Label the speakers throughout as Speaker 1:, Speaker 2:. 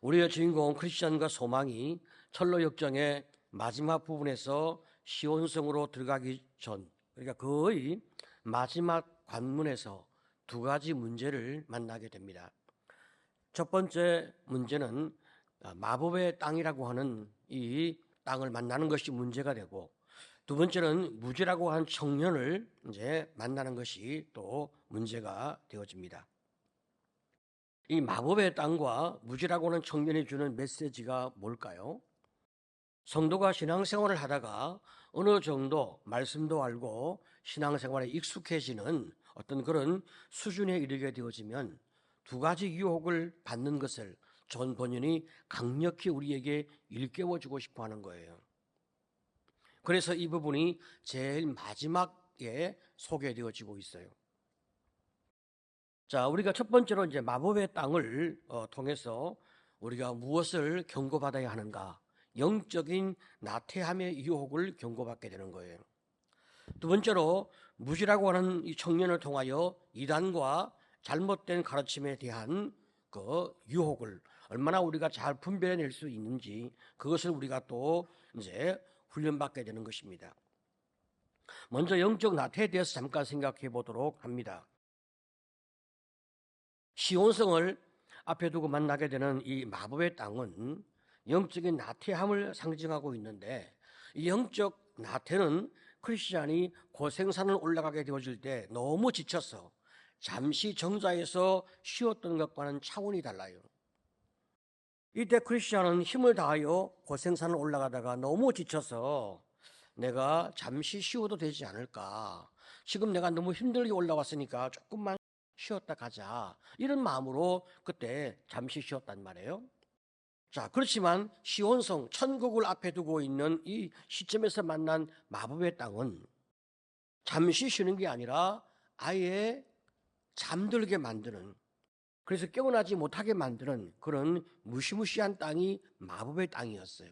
Speaker 1: 우리의 주인공 크리스천과 소망이 철로 역정의 마지막 부분에서 시온성으로 들어가기 전, 그러니까 거의 마지막 관문에서 두 가지 문제를 만나게 됩니다. 첫 번째 문제는 마법의 땅이라고 하는 이 땅을 만나는 것이 문제가 되고, 두 번째는 무지라고 하는 청년을 이제 만나는 것이 또 문제가 되어집니다. 이 마법의 땅과 무지라고 하는 청년이 주는 메시지가 뭘까요? 성도가 신앙생활을 하다가 어느 정도 말씀도 알고 신앙생활에 익숙해지는 어떤 그런 수준에 이르게 되어지면 두 가지 유혹을 받는 것을 존 번연이 강력히 우리에게 일깨워주고 싶어 하는 거예요. 그래서 이 부분이 제일 마지막에 소개되어지고 있어요. 자, 우리가 첫 번째로 이제 마법의 땅을 통해서 우리가 무엇을 경고받아야 하는가? 영적인 나태함의 유혹을 경고받게 되는 거예요. 두 번째로 무지라고 하는 이 청년을 통하여 이단과 잘못된 가르침에 대한 그 유혹을 얼마나 우리가 잘 분별해낼 수 있는지 그것을 우리가 또 이제 훈련받게 되는 것입니다. 먼저 영적 나태에 대해서 잠깐 생각해 보도록 합니다. 시온성을 앞에 두고 만나게 되는 이 마법의 땅은 영적인 나태함을 상징하고 있는데, 이 영적 나태는 크리스찬이 고생산을 올라가게 되어질 때 너무 지쳐서 잠시 정자에서 쉬었던 것과는 차원이 달라요. 이때 크리스찬은 힘을 다하여 고생산을 올라가다가 너무 지쳐서 내가 잠시 쉬어도 되지 않을까, 지금 내가 너무 힘들게 올라왔으니까 조금만 쉬었다 가자, 이런 마음으로 그때 잠시 쉬었단 말이에요. 자, 그렇지만 시온성, 천국을 앞에 두고 있는 이 시점에서 만난 마법의 땅은 잠시 쉬는 게 아니라 아예 잠들게 만드는, 그래서 깨어나지 못하게 만드는 그런 무시무시한 땅이 마법의 땅이었어요.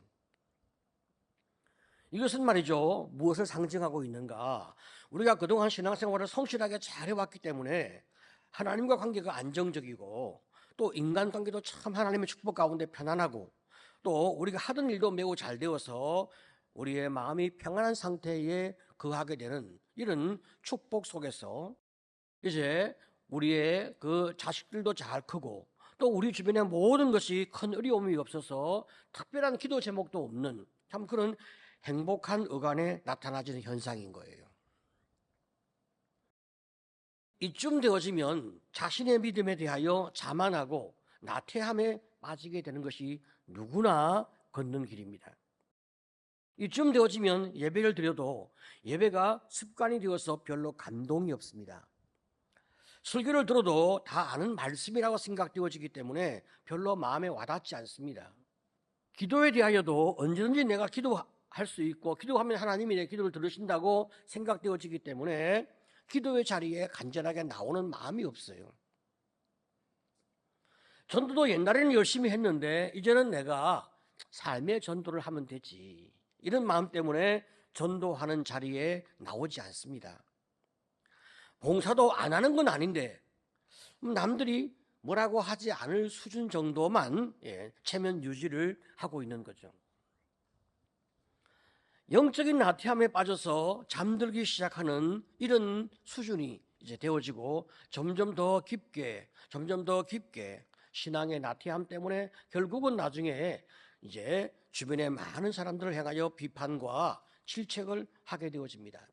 Speaker 1: 이것은 말이죠, 무엇을 상징하고 있는가? 우리가 그동안 신앙생활을 성실하게 잘해왔기 때문에 하나님과 관계가 안정적이고, 또 인간관계도 참 하나님의 축복 가운데 편안하고, 또 우리가 하던 일도 매우 잘 되어서 우리의 마음이 평안한 상태에 거하게 되는 이런 축복 속에서 이제 우리의 그 자식들도 잘 크고, 또 우리 주변의 모든 것이 큰 어려움이 없어서 특별한 기도 제목도 없는 참 그런 행복한 어간에 나타나지는 현상인 거예요. 이쯤 되어지면 자신의 믿음에 대하여 자만하고 나태함에 빠지게 되는 것이 누구나 걷는 길입니다. 이쯤 되어지면 예배를 드려도 예배가 습관이 되어서 별로 감동이 없습니다. 설교를 들어도 다 아는 말씀이라고 생각되어지기 때문에 별로 마음에 와닿지 않습니다. 기도에 대하여도 언제든지 내가 기도할 수 있고, 기도하면 하나님이 내 기도를 들으신다고 생각되어지기 때문에 기도의 자리에 간절하게 나오는 마음이 없어요. 전도도 옛날에는 열심히 했는데 이제는 내가 삶의 전도를 하면 되지, 이런 마음 때문에 전도하는 자리에 나오지 않습니다. 봉사도 안 하는 건 아닌데 남들이 뭐라고 하지 않을 수준 정도만 체면 유지를 하고 있는 거죠. 영적인 나태함에 빠져서 잠들기 시작하는 이런 수준이 이제 되어지고, 점점 더 깊게 신앙의 나태함 때문에 결국은 나중에 이제 주변의 많은 사람들을 향하여 비판과 질책을 하게 되어집니다.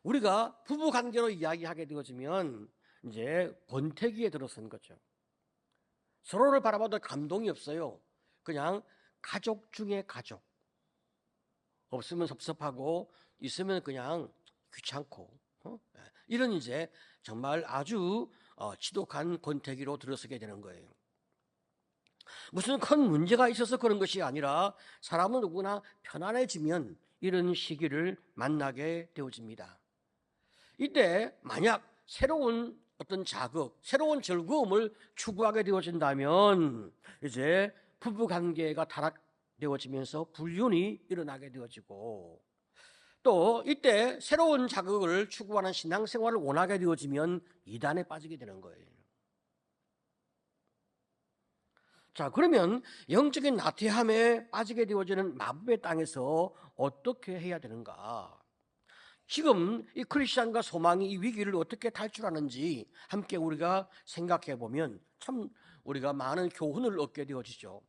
Speaker 1: 우리가 부부 관계로 이야기하게 되어지면 이제 권태기에 들어선 거죠. 서로를 바라봐도 감동이 없어요. 그냥 가족 중에 가족. 없으면 섭섭하고 있으면 그냥 귀찮고, 이런 이제 정말 아주 지독한 권태기로 들어서게 되는 거예요. 무슨 큰 문제가 있어서 그런 것이 아니라 사람은 누구나 편안해지면 이런 시기를 만나게 되어집니다. 이때 만약 새로운 어떤 자극, 새로운 즐거움을 추구하게 되어진다면 이제 부부관계가 타락되어지면서 불륜이 일어나게 되어지고, 또 이때 새로운 자극을 추구하는 신앙생활을 원하게 되어지면 이단에 빠지게 되는 거예요. 자, 그러면 영적인 나태함에 빠지게 되어지는 마법의 땅에서 어떻게 해야 되는가? 지금 이 크리스찬과 소망이 이 위기를 어떻게 탈출하는지 함께 우리가 생각해 보면 참 우리가 많은 교훈을 얻게 되어지죠.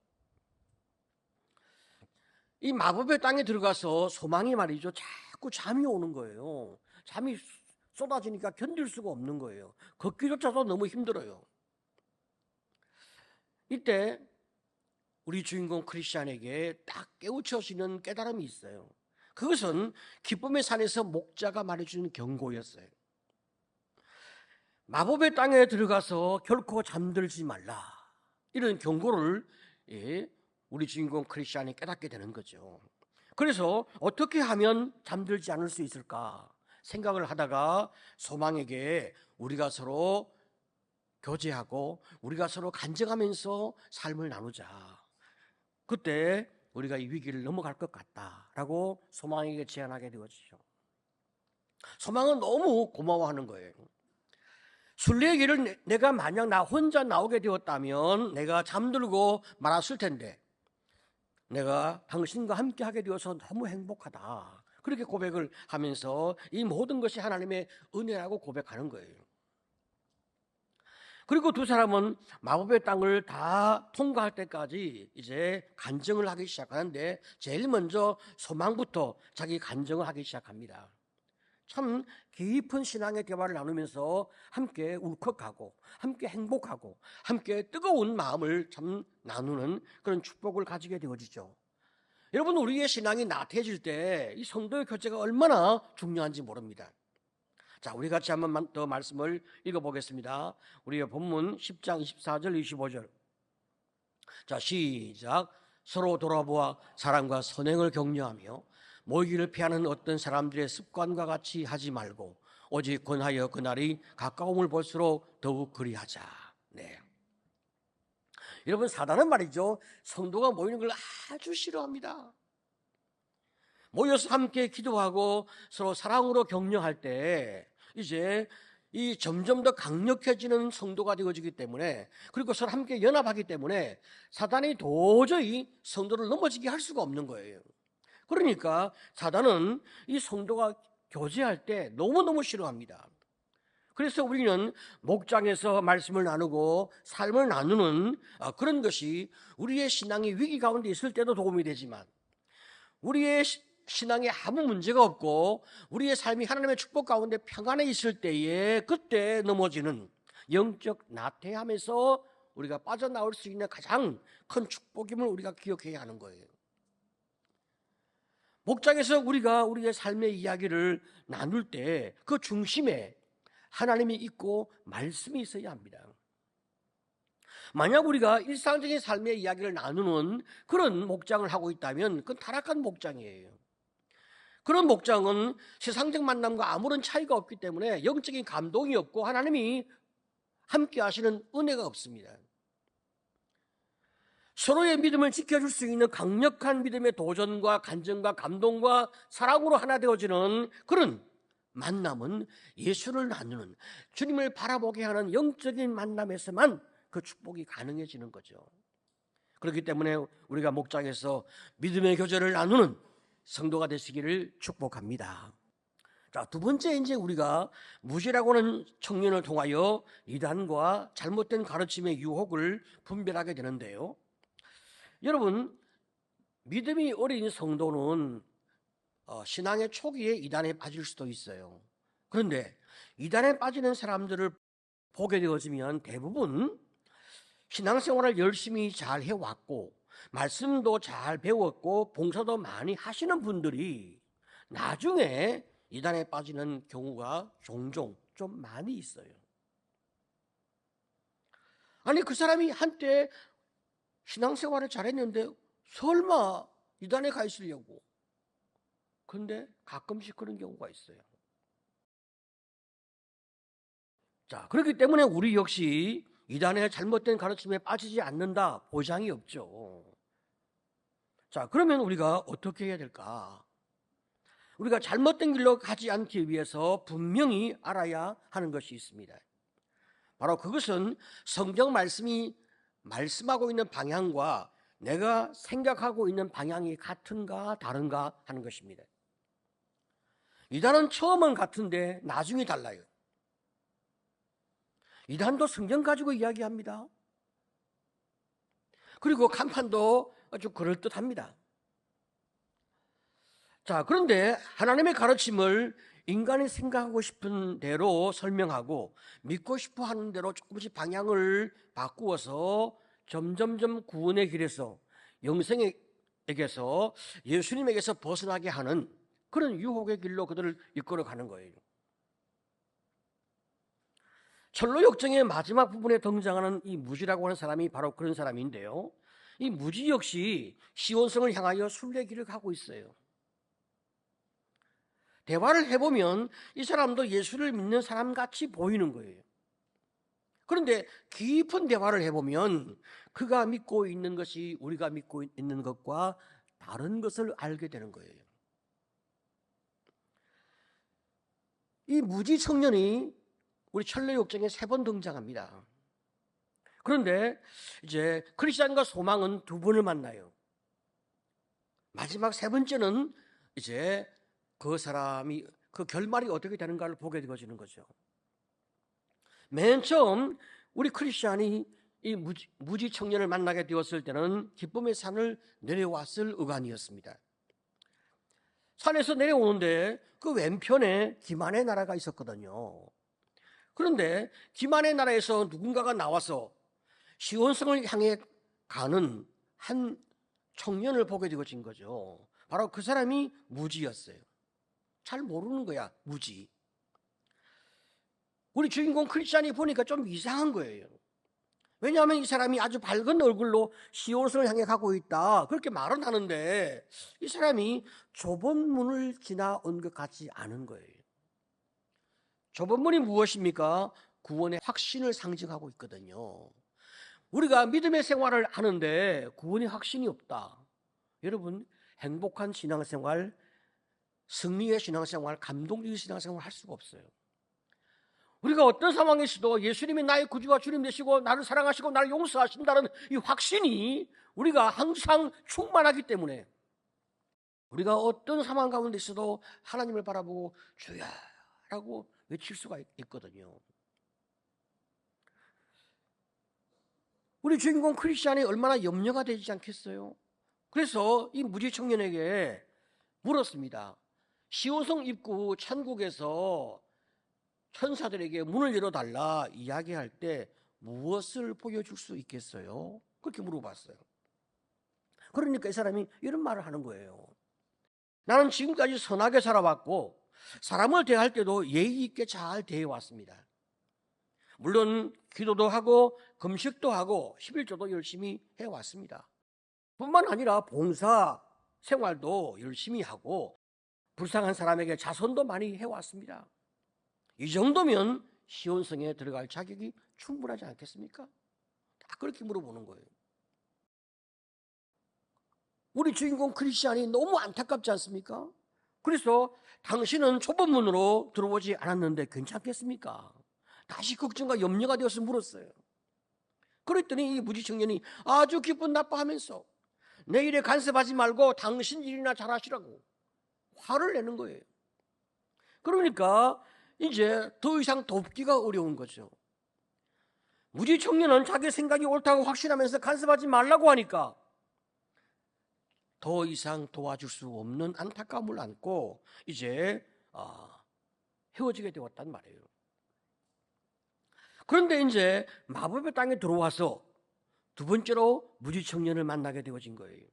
Speaker 1: 이 마법의 땅에 들어가서 소망이 말이죠, 자꾸 잠이 오는 거예요. 잠이 쏟아지니까 견딜 수가 없는 거예요. 걷기조차도 너무 힘들어요. 이때 우리 주인공 크리스찬에게 딱 깨우쳐지는 깨달음이 있어요. 그것은 기쁨의 산에서 목자가 말해주는 경고였어요. 마법의 땅에 들어가서 결코 잠들지 말라, 이런 경고를 우리 주인공 크리스찬이 깨닫게 되는 거죠. 그래서 어떻게 하면 잠들지 않을 수 있을까 생각을 하다가 소망에게 우리가 서로 교제하고 우리가 서로 간증하면서 삶을 나누자, 그때 우리가 이 위기를 넘어갈 것 같다라고 소망에게 제안하게 되어지죠. 소망은 너무 고마워하는 거예요. 순례의 길을 내가 만약 나 혼자 나오게 되었다면 내가 잠들고 말았을 텐데 내가 당신과 함께 하게 되어서 너무 행복하다, 그렇게 고백을 하면서 이 모든 것이 하나님의 은혜라고 고백하는 거예요. 그리고 두 사람은 마법의 땅을 다 통과할 때까지 이제 간증을 하기 시작하는데 제일 먼저 소망부터 자기 간증을 하기 시작합니다. 참 깊은 신앙의 대화를 나누면서 함께 울컥하고 함께 행복하고 함께 뜨거운 마음을 참 나누는 그런 축복을 가지게 되어지죠. 여러분, 우리의 신앙이 나태해질 때 이 성도의 교제가 얼마나 중요한지 모릅니다. 자, 우리 같이 한번 더 말씀을 읽어보겠습니다. 우리의 본문 10장 24절 25절. 자, 시작. 서로 돌아보아 사랑과 선행을 격려하며 모이기를 피하는 어떤 사람들의 습관과 같이 하지 말고 오직 권하여 그날이 가까움을 볼수록 더욱 그리하자. 네. 여러분, 사단은 말이죠, 성도가 모이는 걸 아주 싫어합니다. 모여서 함께 기도하고 서로 사랑으로 격려할 때 이제 이 점점 더 강력해지는 성도가 되어지기 때문에, 그리고 서로 함께 연합하기 때문에 사단이 도저히 성도를 넘어지게 할 수가 없는 거예요. 그러니까 사단은 이 성도가 교제할 때 너무너무 싫어합니다. 그래서 우리는 목장에서 말씀을 나누고 삶을 나누는 그런 것이 우리의 신앙이 위기 가운데 있을 때도 도움이 되지만, 우리의 신앙에 아무 문제가 없고 우리의 삶이 하나님의 축복 가운데 평안에 있을 때에 그때 넘어지는 영적 나태함에서 우리가 빠져나올 수 있는 가장 큰 축복임을 우리가 기억해야 하는 거예요. 목장에서 우리가 우리의 삶의 이야기를 나눌 때 그 중심에 하나님이 있고 말씀이 있어야 합니다. 만약 우리가 일상적인 삶의 이야기를 나누는 그런 목장을 하고 있다면 그건 타락한 목장이에요. 그런 목장은 세상적 만남과 아무런 차이가 없기 때문에 영적인 감동이 없고 하나님이 함께 하시는 은혜가 없습니다. 서로의 믿음을 지켜줄 수 있는 강력한 믿음의 도전과 간증과 감동과 사랑으로 하나 되어지는 그런 만남은 예수를 나누는, 주님을 바라보게 하는 영적인 만남에서만 그 축복이 가능해지는 거죠. 그렇기 때문에 우리가 목장에서 믿음의 교제를 나누는 성도가 되시기를 축복합니다. 자, 두 번째, 이제 우리가 무지라고 하는 청년을 통하여 이단과 잘못된 가르침의 유혹을 분별하게 되는데요. 여러분, 믿음이 어린 성도는 신앙의 초기에 이단에 빠질 수도 있어요. 그런데 이단에 빠지는 사람들을 보게 되어지면 대부분 신앙생활을 열심히 잘 해왔고 말씀도 잘 배웠고 봉사도 많이 하시는 분들이 나중에 이단에 빠지는 경우가 종종 좀 많이 있어요. 아니, 그 사람이 한때 신앙생활을 잘했는데 설마 이단에 가 있으려고. 그런데 가끔씩 그런 경우가 있어요. 자, 그렇기 때문에 우리 역시 이단의 잘못된 가르침에 빠지지 않는다 보장이 없죠. 자, 그러면 우리가 어떻게 해야 될까? 우리가 잘못된 길로 가지 않기 위해서 분명히 알아야 하는 것이 있습니다. 바로 그것은 성경 말씀이 말씀하고 있는 방향과 내가 생각하고 있는 방향이 같은가 다른가 하는 것입니다. 이단은 처음은 같은데 나중에 달라요. 이단도 성경 가지고 이야기합니다. 그리고 간판도 아주 그럴듯합니다. 자, 그런데 하나님의 가르침을 인간이 생각하고 싶은 대로 설명하고 믿고 싶어 하는 대로 조금씩 방향을 바꾸어서 점점점 구원의 길에서 영생에게서 예수님에게서 벗어나게 하는 그런 유혹의 길로 그들을 이끌어가는 거예요. 철로역정의 마지막 부분에 등장하는 이 무지라고 하는 사람이 바로 그런 사람인데요. 이 무지 역시 시온성을 향하여 순례길을 가고 있어요. 대화를 해보면 이 사람도 예수를 믿는 사람같이 보이는 거예요. 그런데 깊은 대화를 해보면 그가 믿고 있는 것이 우리가 믿고 있는 것과 다른 것을 알게 되는 거예요. 이 무지 청년이 우리 철로역정에 3번 등장합니다. 그런데 이제 크리스찬과 소망은 2번을 만나요. 마지막 3번째는 이제 그 사람이 그 결말이 어떻게 되는가를 보게 되어지는 거죠. 맨 처음 우리 크리스찬이 이 무지 청년을 만나게 되었을 때는 기쁨의 산을 내려왔을 의관이었습니다. 산에서 내려오는데 그 왼편에 기만의 나라가 있었거든요. 그런데 기만의 나라에서 누군가가 나와서 시온성을 향해 가는 한 청년을 보게 되어진 거죠. 바로 그 사람이 무지였어요. 잘 모르는 거야, 무지. 우리 주인공 크리스찬이 보니까 좀 이상한 거예요. 왜냐하면 이 사람이 아주 밝은 얼굴로 시온성을 향해 가고 있다, 그렇게 말은 하는데 이 사람이 좁은 문을 지나온 것 같지 않은 거예요. 좁은 문이 무엇입니까? 구원의 확신을 상징하고 있거든요. 우리가 믿음의 생활을 하는데 구원의 확신이 없다. 여러분, 행복한 신앙생활, 승리의 신앙생활, 감동적인 신앙생활을 할 수가 없어요. 우리가 어떤 상황에서도 예수님이 나의 구주와 주님 되시고 나를 사랑하시고 나를 용서하신다는 이 확신이 우리가 항상 충만하기 때문에 우리가 어떤 상황 가운데 있어도 하나님을 바라보고 주야 라고 외칠 수가 있거든요. 우리 주인공 크리스찬이 얼마나 염려가 되지 않겠어요? 그래서 이 무지 청년에게 물었습니다. 시온성 입구 천국에서 천사들에게 문을 열어달라 이야기할 때 무엇을 보여줄 수 있겠어요? 그렇게 물어봤어요. 그러니까 이 사람이 이런 말을 하는 거예요. 나는 지금까지 선하게 살아왔고 사람을 대할 때도 예의 있게 잘 대해왔습니다. 물론 기도도 하고 금식도 하고 11조도 열심히 해왔습니다. 뿐만 아니라 봉사 생활도 열심히 하고 불쌍한 사람에게 자선도 많이 해왔습니다. 이 정도면 시온성에 들어갈 자격이 충분하지 않겠습니까? 다 그렇게 물어보는 거예요. 우리 주인공 크리스찬이 너무 안타깝지 않습니까? 그래서 당신은 좁은 문으로 들어오지 않았는데 괜찮겠습니까? 다시 걱정과 염려가 되어서 물었어요. 그랬더니 이 무지 청년이 아주 기분 나빠하면서 내 일에 간섭하지 말고 당신 일이나 잘하시라고 화를 내는 거예요. 그러니까 이제 더 이상 돕기가 어려운 거죠. 무지 청년은 자기 생각이 옳다고 확신하면서 간섭하지 말라고 하니까 더 이상 도와줄 수 없는 안타까움을 안고 이제 헤어지게 되었단 말이에요. 그런데 이제 마법의 땅에 들어와서 2번째로 무지 청년을 만나게 되어진 거예요.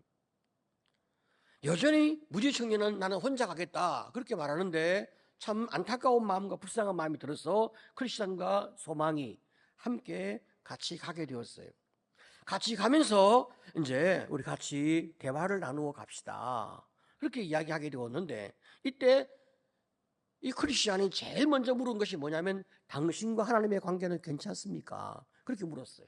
Speaker 1: 여전히 무지 청년은 나는 혼자 가겠다 그렇게 말하는데 참 안타까운 마음과 불쌍한 마음이 들어서 크리스찬과 소망이 함께 같이 가게 되었어요. 같이 가면서 이제 우리 같이 대화를 나누어 갑시다 그렇게 이야기하게 되었는데 이때 이 크리스찬이 제일 먼저 물은 것이 뭐냐면 당신과 하나님의 관계는 괜찮습니까? 그렇게 물었어요.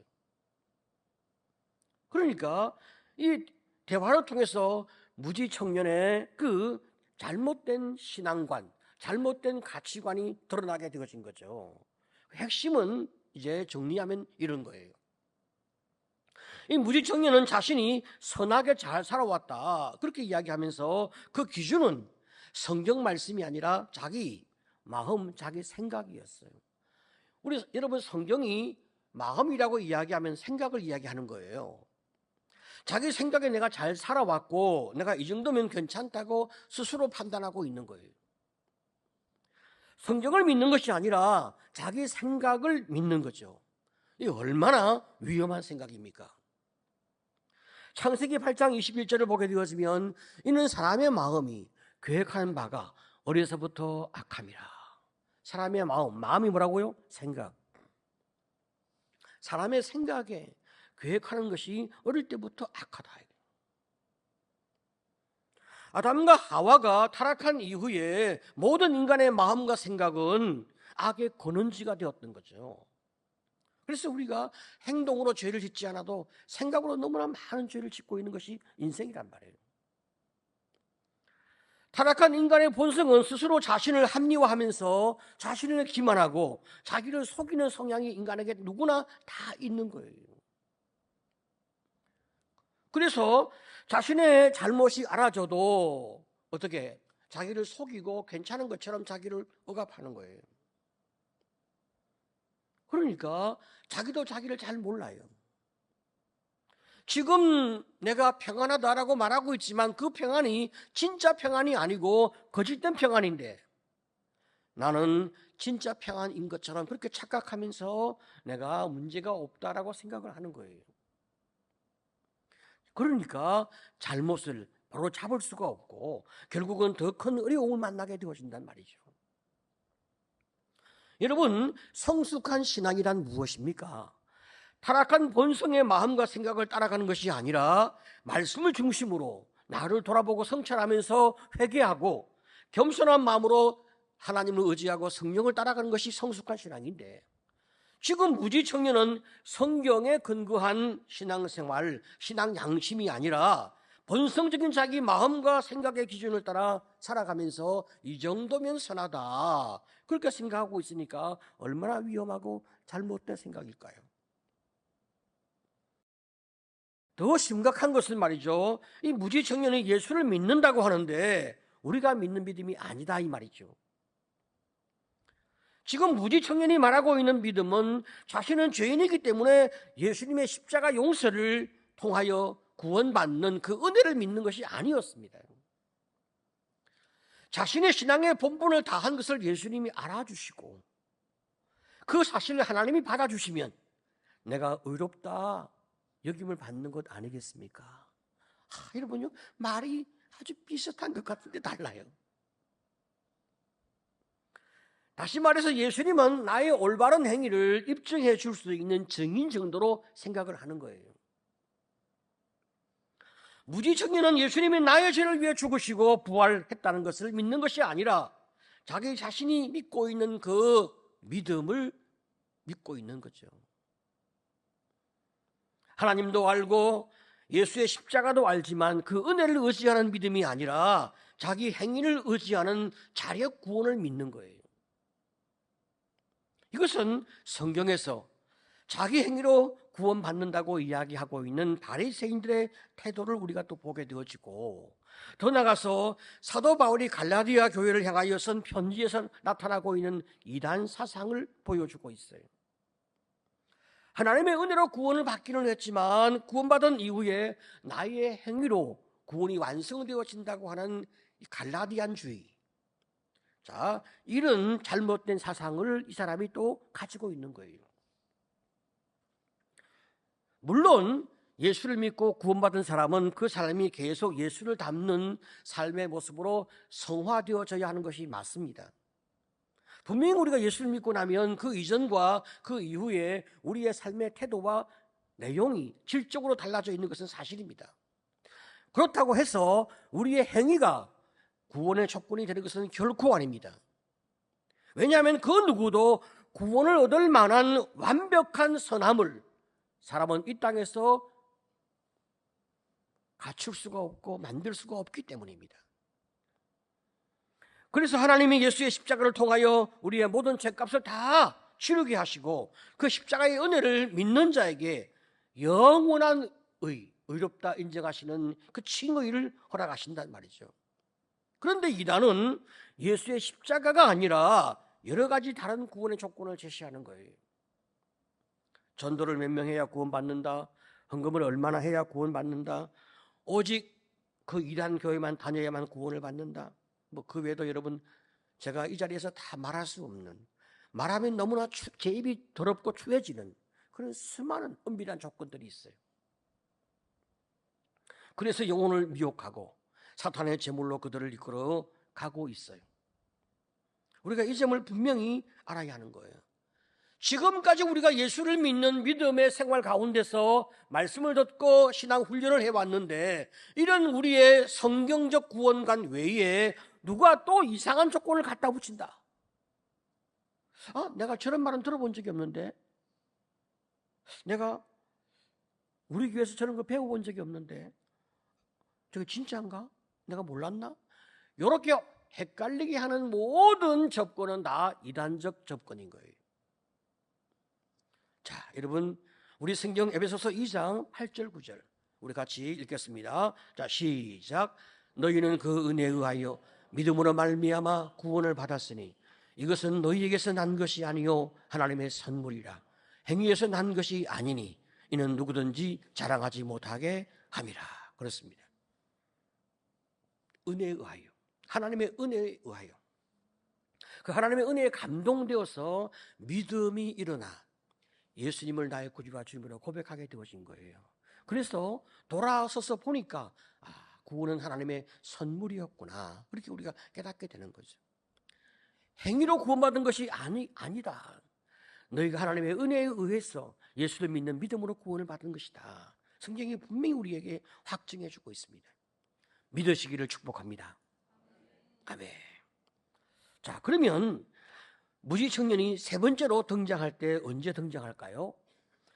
Speaker 1: 그러니까 이 대화를 통해서 무지 청년의 그 잘못된 신앙관, 잘못된 가치관이 드러나게 되어진 거죠. 핵심은 이제 정리하면 이런 거예요. 이 무지청년은 자신이 선하게 잘 살아왔다 그렇게 이야기하면서 그 기준은 성경 말씀이 아니라 자기 마음, 자기 생각이었어요. 우리 여러분, 성경이 마음이라고 이야기하면 생각을 이야기하는 거예요. 자기 생각에 내가 잘 살아왔고 내가 이 정도면 괜찮다고 스스로 판단하고 있는 거예요. 성경을 믿는 것이 아니라 자기 생각을 믿는 거죠. 이 얼마나 위험한 생각입니까? 창세기 8장 21절을 보게 되었으면 이는 사람의 마음이 계획하는 바가 어려서부터 악함이라. 사람의 마음이 뭐라고요? 생각. 사람의 생각에 계획하는 것이 어릴 때부터 악하다. 아담과 하와가 타락한 이후에 모든 인간의 마음과 생각은 악의 근원지가 되었던 거죠. 그래서 우리가 행동으로 죄를 짓지 않아도 생각으로 너무나 많은 죄를 짓고 있는 것이 인생이란 말이에요. 타락한 인간의 본성은 스스로 자신을 합리화하면서 자신을 기만하고 자기를 속이는 성향이 인간에게 누구나 다 있는 거예요. 그래서 자신의 잘못이 알아져도 어떻게 자기를 속이고 괜찮은 것처럼 자기를 억압하는 거예요. 그러니까 자기도 자기를 잘 몰라요. 지금 내가 평안하다라고 말하고 있지만 그 평안이 진짜 평안이 아니고 거짓된 평안인데 나는 진짜 평안인 것처럼 그렇게 착각하면서 내가 문제가 없다라고 생각을 하는 거예요. 그러니까 잘못을 바로 잡을 수가 없고 결국은 더 큰 어려움을 만나게 되어진단 말이죠. 여러분, 성숙한 신앙이란 무엇입니까? 타락한 본성의 마음과 생각을 따라가는 것이 아니라 말씀을 중심으로 나를 돌아보고 성찰하면서 회개하고 겸손한 마음으로 하나님을 의지하고 성령을 따라가는 것이 성숙한 신앙인데 지금 무지 청년은 성경에 근거한 신앙생활, 신앙 양심이 아니라 본성적인 자기 마음과 생각의 기준을 따라 살아가면서 이 정도면 선하다 그렇게 생각하고 있으니까 얼마나 위험하고 잘못된 생각일까요? 더 심각한 것은 말이죠, 이 무지 청년이 예수를 믿는다고 하는데 우리가 믿는 믿음이 아니다 이 말이죠. 지금 무지 청년이 말하고 있는 믿음은 자신은 죄인이기 때문에 예수님의 십자가 용서를 통하여 구원받는 그 은혜를 믿는 것이 아니었습니다. 자신의 신앙의 본분을 다한 것을 예수님이 알아주시고 그 사실을 하나님이 받아주시면 내가 의롭다 여김을 받는 것 아니겠습니까? 여러분요, 말이 아주 비슷한 것 같은데 달라요. 다시 말해서 예수님은 나의 올바른 행위를 입증해 줄 수 있는 증인 정도로 생각을 하는 거예요. 무지 청년은 예수님이 나의 죄를 위해 죽으시고 부활했다는 것을 믿는 것이 아니라 자기 자신이 믿고 있는 그 믿음을 믿고 있는 거죠. 하나님도 알고 예수의 십자가도 알지만 그 은혜를 의지하는 믿음이 아니라 자기 행위를 의지하는 자력 구원을 믿는 거예요. 이것은 성경에서 자기 행위로 구원받는다고 이야기하고 있는 바리새인들의 태도를 우리가 또 보게 되어지고 더 나아가서 사도 바울이 갈라디아 교회를 향하여 쓴 편지에서 나타나고 있는 이단 사상을 보여주고 있어요. 하나님의 은혜로 구원을 받기는 했지만 구원받은 이후에 나의 행위로 구원이 완성되어진다고 하는 갈라디안주의, 자, 이런 잘못된 사상을 이 사람이 또 가지고 있는 거예요. 물론 예수를 믿고 구원받은 사람은 그 사람이 계속 예수를 닮는 삶의 모습으로 성화되어져야 하는 것이 맞습니다. 분명히 우리가 예수를 믿고 나면 그 이전과 그 이후에 우리의 삶의 태도와 내용이 질적으로 달라져 있는 것은 사실입니다. 그렇다고 해서 우리의 행위가 구원의 조건이 되는 것은 결코 아닙니다. 왜냐하면 그 누구도 구원을 얻을 만한 완벽한 선함을 사람은 이 땅에서 갖출 수가 없고 만들 수가 없기 때문입니다. 그래서 하나님이 예수의 십자가를 통하여 우리의 모든 죄값을 다 치르게 하시고 그 십자가의 은혜를 믿는 자에게 영원한 의롭다 인정하시는 그 칭의를 허락하신단 말이죠. 그런데 이단은 예수의 십자가가 아니라 여러 가지 다른 구원의 조건을 제시하는 거예요. 전도를 몇 명 해야 구원받는다. 헌금을 얼마나 해야 구원받는다. 오직 그 이단 교회만 다녀야만 구원을 받는다. 뭐 그 외에도 여러분 제가 이 자리에서 다 말할 수 없는, 말하면 너무나 제 입이 더럽고 추해지는 그런 수많은 은밀한 조건들이 있어요. 그래서 영혼을 미혹하고 사탄의 제물로 그들을 이끌어 가고 있어요. 우리가 이 점을 분명히 알아야 하는 거예요. 지금까지 우리가 예수를 믿는 믿음의 생활 가운데서 말씀을 듣고 신앙 훈련을 해왔는데 이런 우리의 성경적 구원관 외에 누가 또 이상한 조건을 갖다 붙인다. 내가 저런 말은 들어본 적이 없는데, 내가 우리 교회에서 저런 거 배워본 적이 없는데 저게 진짜인가? 내가 몰랐나? 이렇게 헷갈리게 하는 모든 접근은 다 이단적 접근인 거예요. 자, 여러분 우리 성경 에베소서 2장 8절 9절 우리 같이 읽겠습니다. 자, 시작. 너희는 그 은혜에 의하여 믿음으로 말미암아 구원을 받았으니 이것은 너희에게서 난 것이 아니요 하나님의 선물이라. 행위에서 난 것이 아니니 이는 누구든지 자랑하지 못하게 함이라. 그렇습니다. 은혜에 의하여, 하나님의 은혜에 의하여, 그 하나님의 은혜에 감동되어서 믿음이 일어나 예수님을 나의 구주와 주님으로 고백하게 되어진 거예요. 그래서 돌아서서 보니까 구원은 하나님의 선물이었구나, 그렇게 우리가 깨닫게 되는 거죠. 행위로 구원받은 것이 아니다. 너희가 하나님의 은혜에 의해서 예수를 믿는 믿음으로 구원을 받은 것이다. 성경이 분명히 우리에게 확증해 주고 있습니다. 믿으시기를 축복합니다. 아멘. 자, 그러면 무지청년이 세 번째로 등장할 때 언제 등장할까요?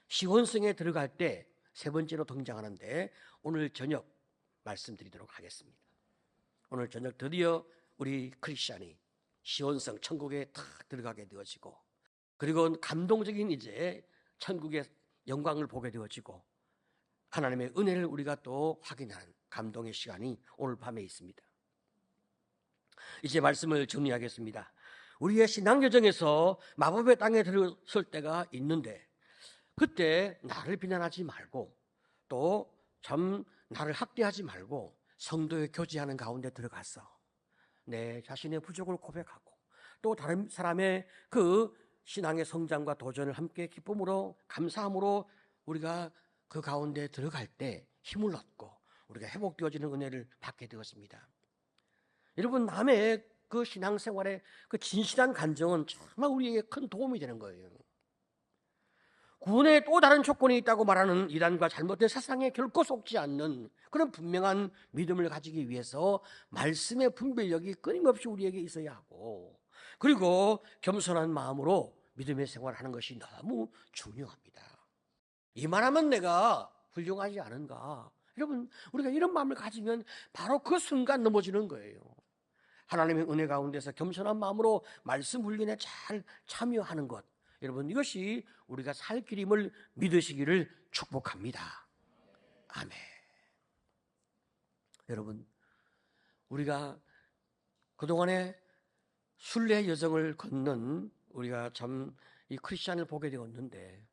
Speaker 1: 시온성에 들어갈 때 세 번째로 등장하는데 오늘 저녁 말씀드리도록 하겠습니다. 오늘 저녁 드디어 우리 크리스찬이 시온성 천국에 탁 들어가게 되어지고, 그리고 감동적인 이제 천국의 영광을 보게 되어지고 하나님의 은혜를 우리가 또 확인하는 감동의 시간이 오늘 밤에 있습니다. 이제 말씀을 정리하겠습니다. 우리의 신앙 여정에서 마법의 땅에 들어설 때가 있는데 그때 나를 비난하지 말고 또 참 나를 학대하지 말고 성도의 교제하는 가운데 들어가서 내 자신의 부족을 고백하고 또 다른 사람의 그 신앙의 성장과 도전을 함께 기쁨으로 감사함으로 우리가 그 가운데 들어갈 때 힘을 얻고 우리가 회복되어지는 은혜를 받게 되었습니다. 여러분, 남의 그 신앙생활의 그 진실한 간정은 정말 우리에게 큰 도움이 되는 거예요. 구원에 또 다른 조건이 있다고 말하는 이단과 잘못된 사상에 결코 속지 않는 그런 분명한 믿음을 가지기 위해서 말씀의 분별력이 끊임없이 우리에게 있어야 하고, 그리고 겸손한 마음으로 믿음의 생활을 하는 것이 너무 중요합니다. 이만하면 내가 훌륭하지 않은가? 여러분, 우리가 이런 마음을 가지면 바로 그 순간 넘어지는 거예요. 하나님의 은혜 가운데서 겸손한 마음으로 말씀 훈련에 잘 참여하는 것, 여러분, 이것이 우리가 살 길임을 믿으시기를 축복합니다. 아멘. 여러분, 우리가 그동안에 순례 여정을 걷는 우리가 참 이 크리스찬을 보게 되었는데,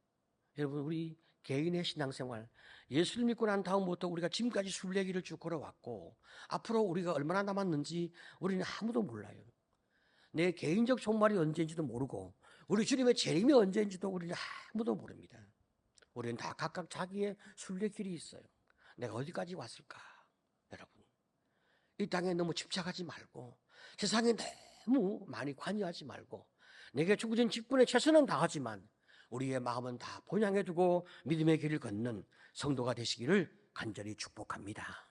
Speaker 1: 여러분, 우리 개인의 신앙생활, 예수를 믿고 난 다음부터 우리가 지금까지 순례길을 쭉 걸어왔고 앞으로 우리가 얼마나 남았는지 우리는 아무도 몰라요. 내 개인적 종말이 언제인지도 모르고 우리 주님의 재림이 언제인지도 우리는 아무도 모릅니다. 우리는 다 각각 자기의 순례길이 있어요. 내가 어디까지 왔을까? 여러분, 이 땅에 너무 집착하지 말고 세상에 너무 많이 관여하지 말고 내게 주어진 직분에 최선은 다하지만 우리의 마음은 다 본향해 두고 믿음의 길을 걷는 성도가 되시기를 간절히 축복합니다.